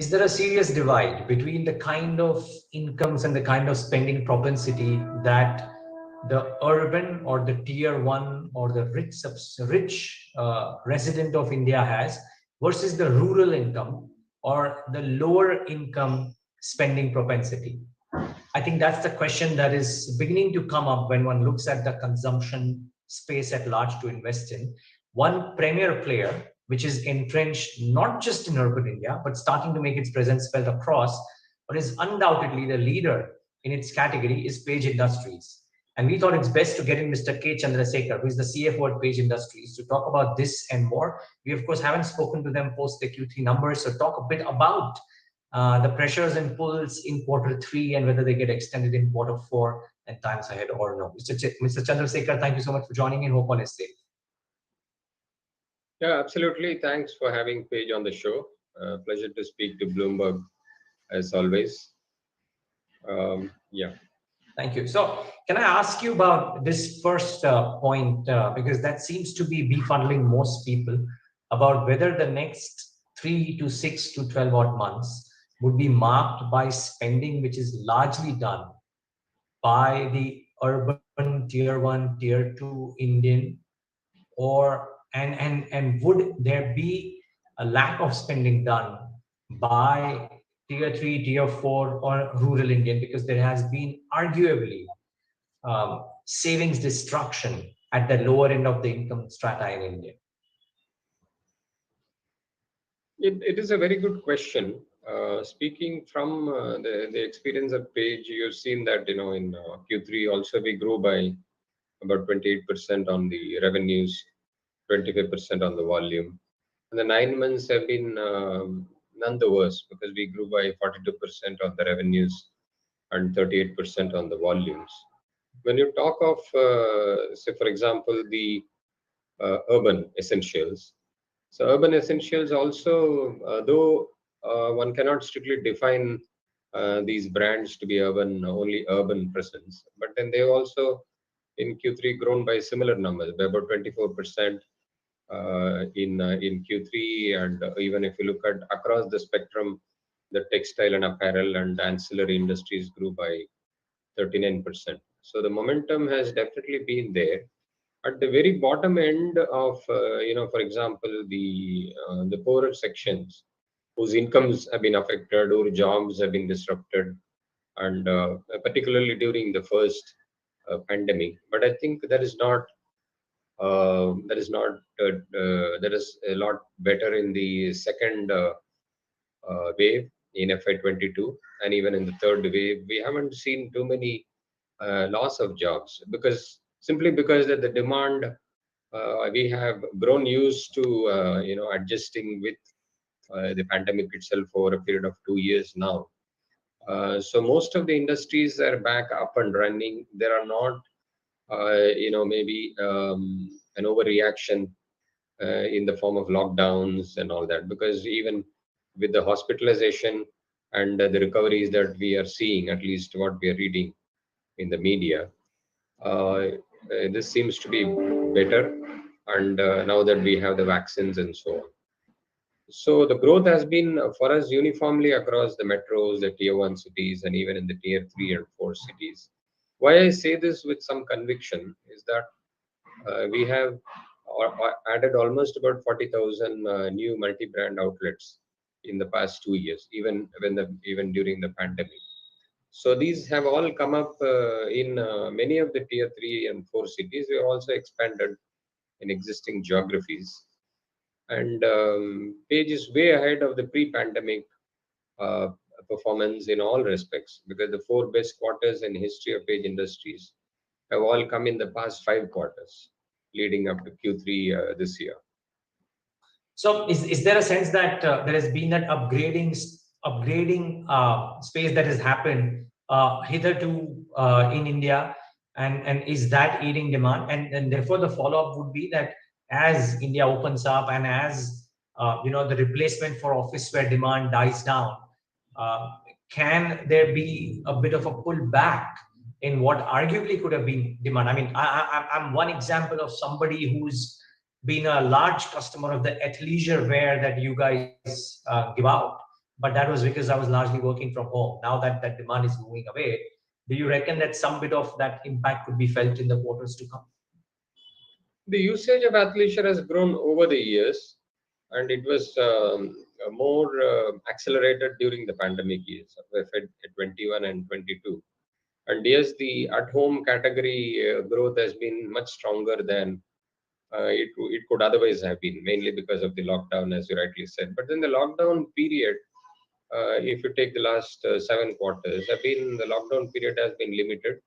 is there a serious divide between the kind of incomes and the kind of spending propensity that the urban or the tier one or the rich resident of India has versus the rural income or the lower income spending propensity? I think that's the question that is beginning to come up when one looks at the consumption space at large to invest in. One premier player, which is entrenched not just in urban India, but starting to make its presence felt across, but is undoubtedly the leader in its category, is Page Industries. And we thought it's best to get in Mr. K. Chandrasekar, who is the CFO at Page Industries, to talk about this and more. We, of course, haven't spoken to them post the Q3 numbers, so talk a bit about the pressures and pulls in quarter 3 and whether they get extended in quarter 4 and times ahead or no. Mr. Chandrasekar, thank you so much for joining in. Hope all is safe. Yeah, absolutely. Thanks for having Paige on the show. Pleasure to speak to Bloomberg as always. Yeah. Thank you. So can I ask you about this first point, because that seems to be befuddling most people, about whether the next 3 to 6 to 12 odd months would be marked by spending which is largely done by the urban tier 1, tier 2 Indian, or and would there be a lack of spending done by tier 3, tier 4 or rural Indian, because there has been arguably savings destruction at the lower end of the income strata in India? It is a very good question. Speaking from the experience of Page, you've seen that in Q3 also we grew by about 28% on the revenues, 25% on the volume. And the 9 months have been none the worse because we grew by 42% on the revenues and 38% on the volumes. When you talk of, say, for example, the urban essentials, so urban essentials also, though one cannot strictly define these brands to be only urban presence, but then they also in Q3 grown by similar numbers, by about 24% in Q3, and even if you look at across the spectrum, the textile and apparel and ancillary industries grew by 39%. So the momentum has definitely been there. At the very bottom end of, for example, the poorer sections whose incomes have been affected or jobs have been disrupted, and particularly during the first pandemic. But I think that is a lot better in the second wave in FY22, and even in the third wave, we haven't seen too many loss of jobs simply because that the demand, we have grown used to adjusting with the pandemic itself over a period of 2 years now. So most of the industries are back up and running. There are not maybe an overreaction in the form of lockdowns and all that, because even with the hospitalization and the recoveries that we are seeing, at least what we are reading in the media, this seems to be better, and now that we have the vaccines and so on. So the growth has been for us uniformly across the metros, the tier 1 cities, and even in the tier 3 and 4 cities. Why I say this with some conviction is that we have added almost about 40,000 new multi-brand outlets in the past 2 years, even during the pandemic. So these have all come up in many of the tier 3 and 4 cities. We have also expanded in existing geographies. And Page is way ahead of the pre-pandemic performance in all respects, because the 4 best quarters in history of Page Industries have all come in the past 5 quarters leading up to Q3 this year. So is there a sense that there has been that upgrading space that has happened hitherto in India, and is that aiding demand? And therefore the follow-up would be that as India opens up and as the replacement for office wear demand dies down, can there be a bit of a pullback in what arguably could have been demand? I mean, I'm one example of somebody who's been a large customer of the athleisure wear that you guys give out. but that was because I was largely working from home. Now that that demand is moving away, do you reckon that some bit of that impact could be felt in the quarters to come? The usage of athleisure has grown over the years, and it was more accelerated during the pandemic years of FY21 and 22. And yes, the at-home category growth has been much stronger than it could otherwise have been, mainly because of the lockdown, as you rightly said. But in the lockdown period, if you take the last 7 quarters, the lockdown period has been limited.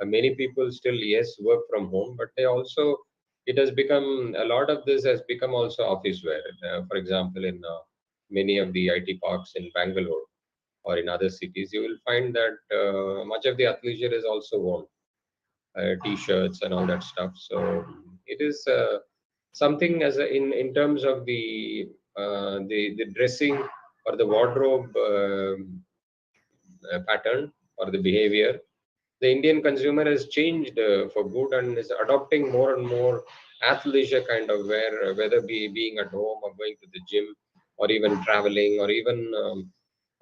Many people still, yes, work from home, but they also, it has become, a lot of this has become also office wear. For example, in many of the IT parks in Bangalore or in other cities, you will find that much of the athleisure is also worn, t-shirts and all that stuff. So it is something as in terms of the dressing or the wardrobe pattern or the behavior. The Indian consumer has changed for good and is adopting more and more athleisure kind of wear, whether being at home or going to the gym or even traveling or even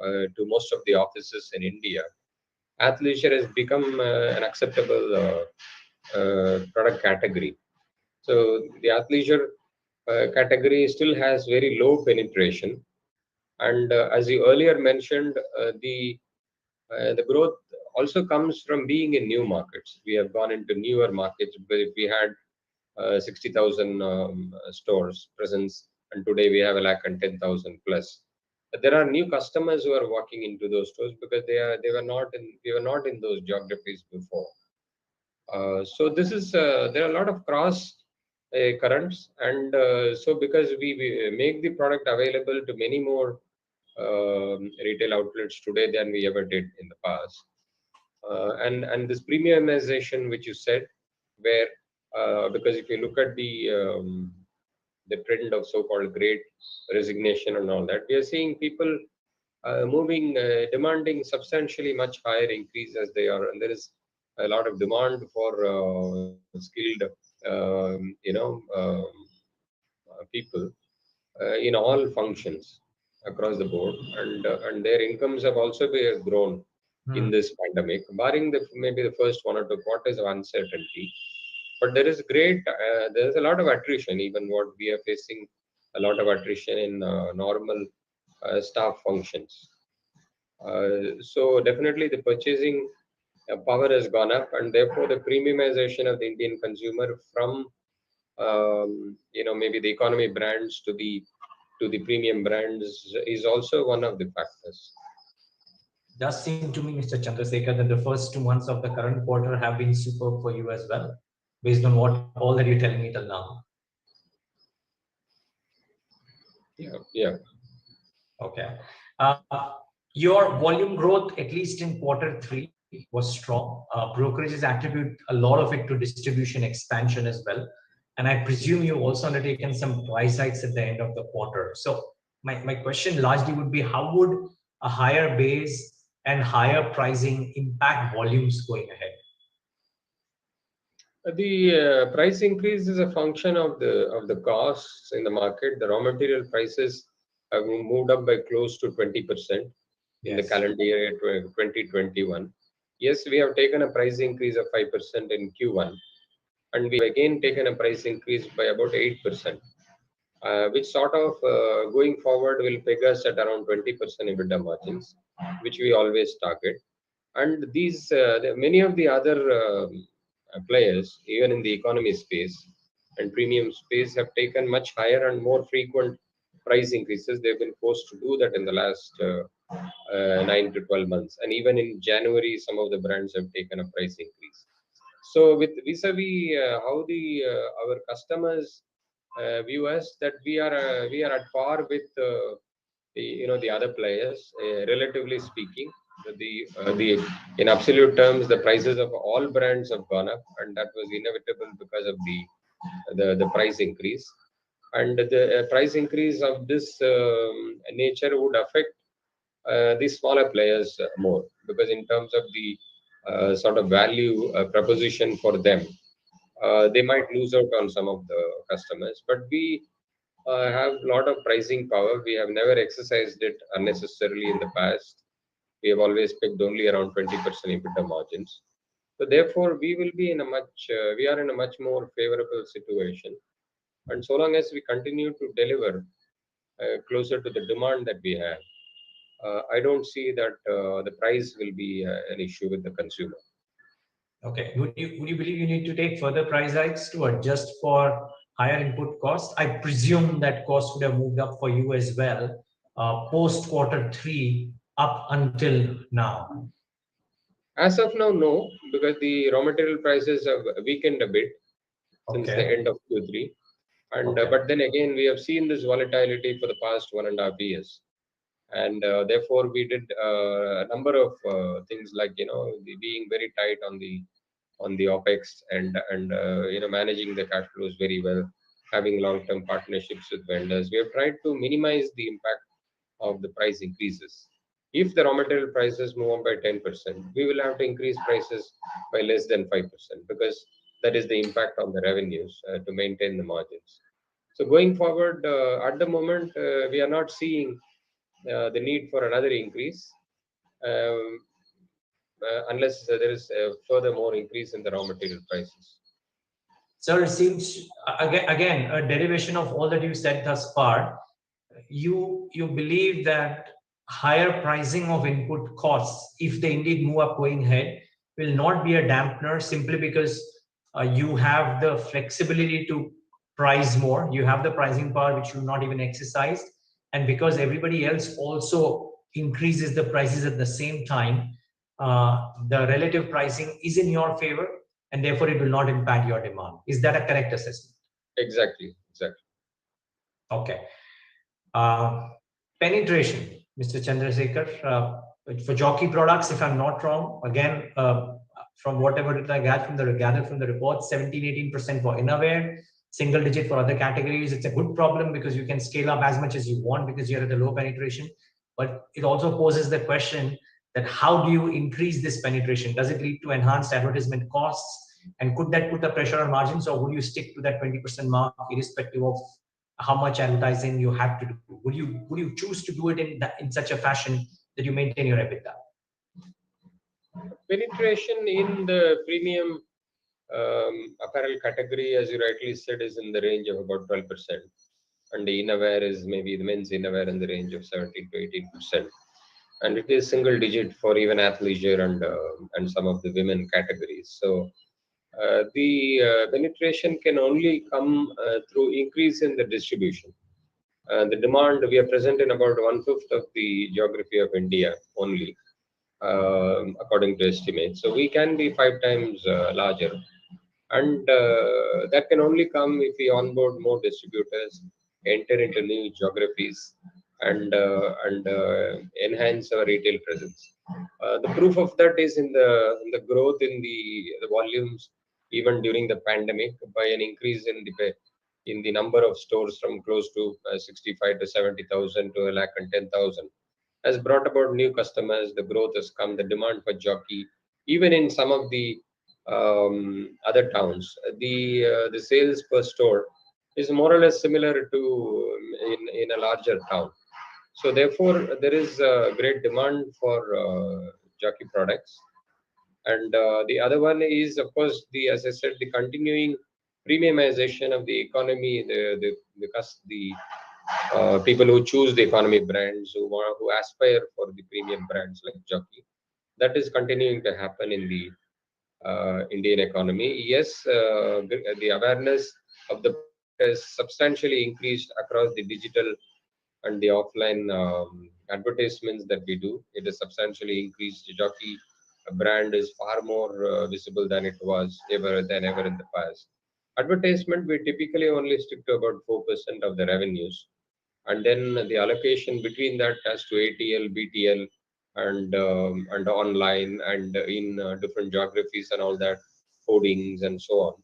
to most of the offices in India. Athleisure has become an acceptable product category. So the athleisure category still has very low penetration. And as you earlier mentioned, the growth also comes from being in new markets. We have gone into newer markets, but if we had 60,000 stores presence, and today we have a lakh and 10,000 plus. But there are new customers who are walking into those stores because we were not in those geographies before. So this is there are a lot of cross currents, and so because we make the product available to many more retail outlets today than we ever did in the past. And this premiumization, which you said, where because if you look at the trend of so-called great resignation and all that, we are seeing people moving, demanding substantially much higher increase as they are, and there is a lot of demand for skilled, people in all functions across the board, and their incomes have also been grown in Hmm. this pandemic, barring maybe the first 1 or 2 quarters of uncertainty. But there is a lot of attrition, even what we are facing, a lot of attrition in normal staff functions. So definitely the purchasing power has gone up, and therefore the premiumization of the Indian consumer from maybe the economy brands to the premium brands is also one of the factors. Does seem to me, Mr. Chandrasekhar, that the first 2 months of the current quarter have been superb for you as well, based on what all that you're telling me till now. Yeah, yeah. Okay. Your volume growth, at least in quarter 3, was strong. Brokerages attribute a lot of it to distribution expansion as well. And I presume you've also undertaken some price hikes at the end of the quarter. So my question largely would be, how would a higher base and higher pricing impact volumes going ahead? The price increase is a function of the costs in the market. The raw material prices have moved up by close to 20% in the Yes. calendar year 2021. Yes, we have taken a price increase of 5% in Q1, and we have again taken a price increase by about 8%, which sort of going forward will peg us at around 20% EBITDA margins, which we always target. And many of the other players, even in the economy space and premium space, have taken much higher and more frequent price increases. They've been forced to do that in the last 9 to 12 months. And even in January, some of the brands have taken a price increase. So with vis-a-vis how the our customers view us, that we are at par with the other players, relatively speaking. The in absolute terms, the prices of all brands have gone up, and that was inevitable because of the price increase. And the price increase of this nature would affect the smaller players more, because in terms of the sort of value proposition for them, they might lose out on some of the customers. But have a lot of pricing power. We have never exercised it unnecessarily in the past. We have always picked only around 20% EBITDA margins. So therefore, we are in a much more favorable situation. And so long as we continue to deliver closer to the demand that we have, I don't see that the price will be an issue with the consumer. Okay. Would you believe you need to take further price hikes to adjust for higher input costs? I presume that costs would have moved up for you as well, post quarter three up until now. As of now, no, because the raw material prices have weakened a bit since the Okay. end of Q3. And Okay. but then again, we have seen this volatility for the past 1.5 years, and therefore we did a number of things like being very tight on the OpEx and managing the cash flows very well, having long-term partnerships with vendors. We have tried to minimize the impact of the price increases. If the raw material prices move up by 10%, we will have to increase prices by less than 5% because that is the impact on the revenues to maintain the margins. So going forward, at the moment, we are not seeing the need for another increase um, unless there is a further more increase in the raw material prices. So it seems again a derivation of all that you said thus far. You believe that higher pricing of input costs, if they indeed move up going ahead, will not be a dampener simply because you have the flexibility to price more. You have the pricing power which you've not even exercised, and because everybody else also increases the prices at the same time, the relative pricing is in your favor, and therefore it will not impact your demand. Is that a correct assessment? Exactly, exactly. Okay. Uh, Penetration, Mr. Chandrasekar, for jockey products, if I'm not wrong, again, from whatever I gathered from the report, 17-18% for innerwear, single digit for other categories. It's a good problem because you can scale up as much as you want because you're at a low penetration. But it also poses the question that how do you increase this penetration? Does it lead to enhanced advertisement costs? And could that put a pressure on margins, or would you stick to that 20% mark irrespective of how much advertising you have to do? Would you choose to do it in such a fashion that you maintain your EBITDA? Penetration in the premium apparel category, as you rightly said, is in the range of about 12%. And the innerwear is maybe the men's innerwear in the range of 17 to 18%. And it is single digit for even athleisure and some of the women categories. So the penetration can only come through increase in the distribution. The demand, we are present in about one-fifth of the geography of India only, according to estimates. So we can be 5 times larger. And that can only come if we onboard more distributors, enter into new geographies, and enhance our retail presence. The proof of that is in the growth in the volumes, even during the pandemic, by an increase in the number of stores from close to 65 to 70,000 to a lakh and 10,000 has brought about new customers. The growth has come, the demand for jockey, even in some of the other towns, the sales per store is more or less similar to in a larger town. So therefore, there is a great demand for jockey products. And the other one is, of course, as I said, the continuing premiumization of the economy, the people who choose the economy brands, who aspire for the premium brands like jockey. That is continuing to happen in the Indian economy. Yes, the awareness of the product has substantially increased across the digital and the offline advertisements that we do. It is substantially increased. The jockey brand is far more visible than it was ever in the past. Advertisement, we typically only stick to about 4% of the revenues, and then the allocation between that as to ATL, BTL, and online and in different geographies and all that, codings and so on,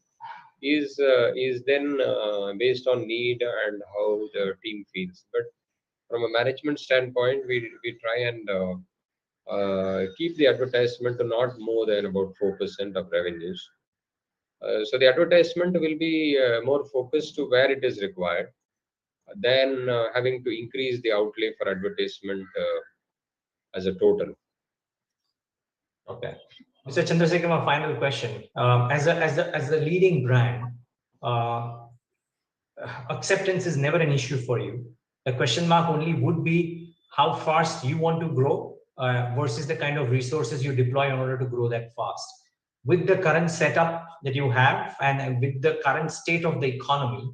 is then based on need and how the team feels. But from a management standpoint, we try and keep the advertisement to not more than about 4% of revenues. So the advertisement will be more focused to where it is required. than having to increase the outlay for advertisement as a total. Okay. Mr. Chandrasekar, my final question. As a leading brand, uh, acceptance is never an issue for you. The question mark only would be how fast you want to grow versus the kind of resources you deploy in order to grow that fast. With the current setup that you have and with the current state of the economy,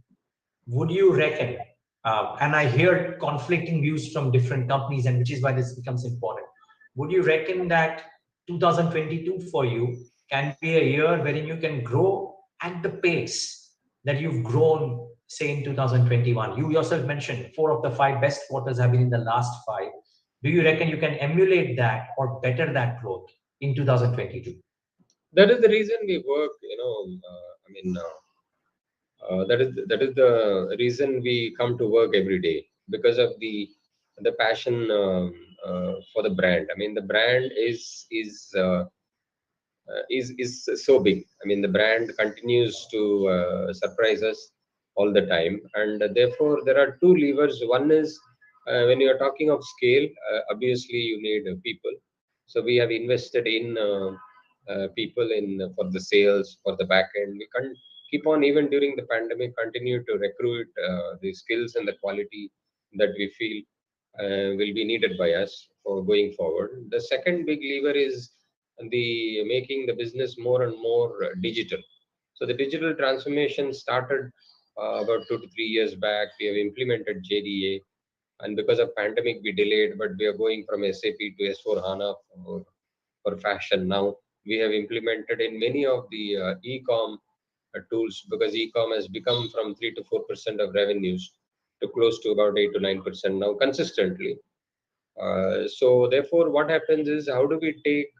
would you reckon, and I hear conflicting views from different companies, and which is why this becomes important, would you reckon that 2022 for you can be a year wherein you can grow at the pace that you've grown, say, in 2021? You yourself mentioned 4 of the 5 best quarters have been in the last 5. Do you reckon you can emulate that or better that growth in 2022? That is the reason we work, that is the reason we come to work every day, because of the passion for the brand. I mean, the brand is so big. I mean, the brand continues to surprise us all the time, and therefore there are two levers. One is, when you are talking of scale, obviously you need people. So we have invested in people in for the sales, for the back end. We can keep on, even during the pandemic, continue to recruit the skills and the quality that we feel will be needed by us for going forward. The second big lever is the making the business more and more digital. So the digital transformation started about 2 to 3 years back. We have implemented JDA, and because of pandemic we delayed, but we are going from SAP to S4 HANA for fashion now. We have implemented in many of the e-com tools, because e-com has become from 3 to 4% of revenues to close to about 8 to 9% now consistently. So therefore, what happens is, how do we take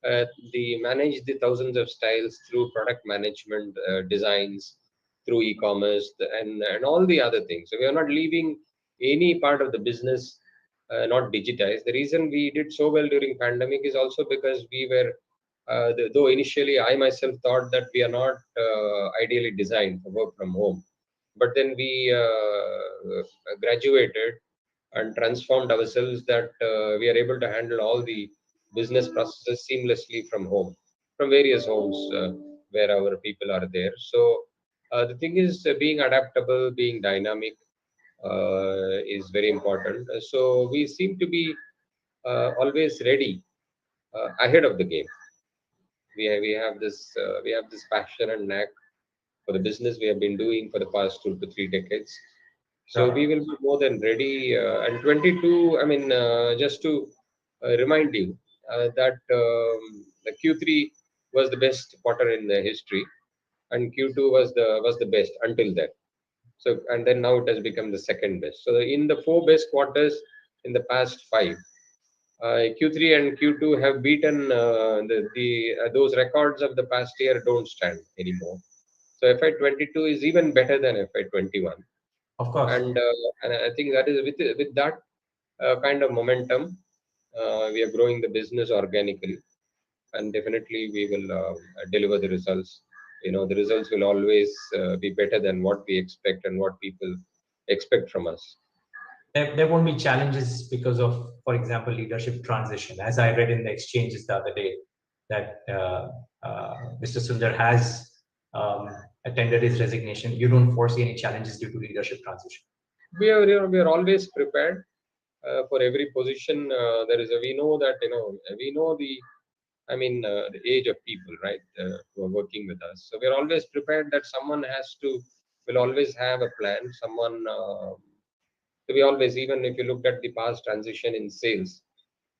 the manage the thousands of styles through product management, designs, through e-commerce, and all the other things. So we are not leaving any part of the business not digitized. The reason we did so well during pandemic is also because we were, though initially I myself thought that we are not ideally designed for work from home, but then we graduated and transformed ourselves that we are able to handle all the business processes seamlessly from home, from various homes where our people are there. So the thing is, being adaptable, being dynamic is very important. So we seem to be always ready, ahead of the game. We have this passion and knack for the business we have been doing for the past 2 to 3 decades. So Right. we will be more than ready. And 22, I mean, just to remind you that the Q3 was the best quarter in the history, and Q2 was the best until then. So, and then now it has become the second best. So in the 4 best quarters in the past 5, Q3 and Q2 have beaten the those records of the past year don't stand anymore. So FY22 is even better than FY21, Of course. and I think that is with that kind of momentum, we are growing the business organically, and definitely we will deliver the results. The results will always be better than what we expect and what people expect from us. There won't be challenges because of, for example, leadership transition. As I read in the exchanges the other day, that Mr. Sundar has attended his resignation. You don't foresee any challenges due to leadership transition? We are always prepared for every position. There is a we know that we know the age of people, right, who are working with us. So we are always prepared that someone will always have a plan. So we always, even if you looked at the past transition in sales,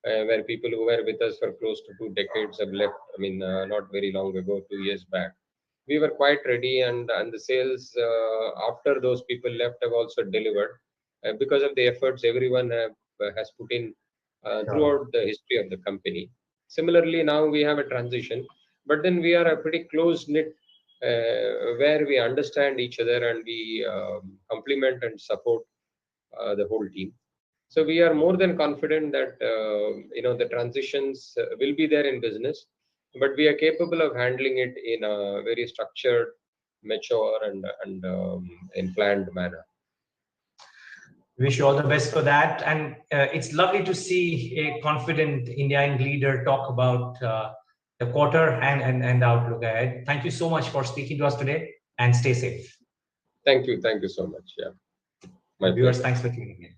where people who were with us for close to 2 decades have left. I mean, not very long ago, 2 years back, we were quite ready, and the sales after those people left have also delivered because of the efforts everyone has put in Sure. throughout the history of the company. Similarly, now we have a transition, but then we are a pretty close knit, where we understand each other and we complement and support the whole team. So we are more than confident that the transitions will be there in business, but we are capable of handling it in a very structured, mature, and in planned manner. Wish you all the best for that. And it's lovely to see a confident Indian leader talk about the quarter and outlook ahead. Thank you so much for speaking to us today, and stay safe. Thank you so much. Yeah, my Viewers, pleasure. thanks for tuning in.